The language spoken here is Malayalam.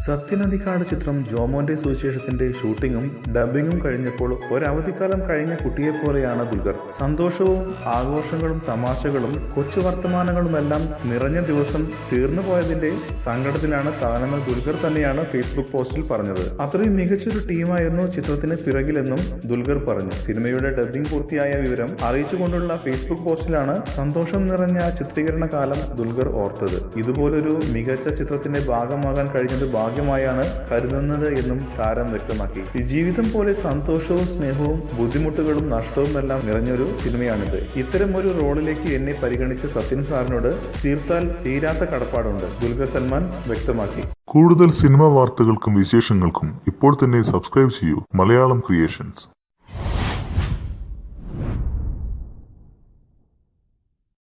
സത്യനന്ദിക്കാട് ചിത്രം ജോമോന്റെ സുവിശേഷത്തിന്റെ ഷൂട്ടിങ്ങും ഡബ്ബിങ്ങും കഴിഞ്ഞപ്പോൾ ഒരവധിക്കാലം കഴിഞ്ഞ കുട്ടിയെപ്പോലെയാണ് ദുൽഖർ. സന്തോഷവും ആഘോഷങ്ങളും തമാശകളും കൊച്ചു വർത്തമാനങ്ങളുമെല്ലാം നിറഞ്ഞ ദിവസം തീർന്നുപോയതിന്റെ സങ്കടത്തിലാണ് താനെന്ന് ദുൽഖർ തന്നെയാണ് ഫേസ്ബുക്ക് പോസ്റ്റിൽ പറഞ്ഞത്. അത്രയും മികച്ചൊരു ടീമായിരുന്നു ചിത്രത്തിന് പിറകിലെന്നും ദുൽഖർ പറഞ്ഞു. സിനിമയുടെ ഡബ്ബിംഗ് പൂർത്തിയായ വിവരം അറിയിച്ചുകൊണ്ടുള്ള ഫേസ്ബുക്ക് പോസ്റ്റിലാണ് സന്തോഷം നിറഞ്ഞ ചിത്രീകരണ കാലം ദുൽഖർ ഓർത്തത്. ഇതുപോലൊരു മികച്ച ചിത്രത്തിന്റെ ഭാഗമാകാൻ കഴിഞ്ഞത് ഭാഗ്യമായാണ് കരുതുന്നത് എന്നും താരം വ്യക്തമാക്കി. ജീവിതം പോലെ സന്തോഷവും സ്നേഹവും ബുദ്ധിമുട്ടുകളും നഷ്ടവും എല്ലാം നിറഞ്ഞൊരു സിനിമയാണിത്. ഇത്തരം ഒരു റോളിലേക്ക് എന്നെ പരിഗണിച്ച സത്യൻ സാറിനോട് തീർത്താൽ തീരാത്ത കടപ്പാടുണ്ട്, ദുൽഖർ സൽമാൻ വ്യക്തമാക്കി. കൂടുതൽ സിനിമാ വാർത്തകൾക്കും വിശേഷങ്ങൾക്കും ഇപ്പോൾ തന്നെ സബ്സ്ക്രൈബ് ചെയ്യൂ മലയാളം ക്രിയേഷൻസ്.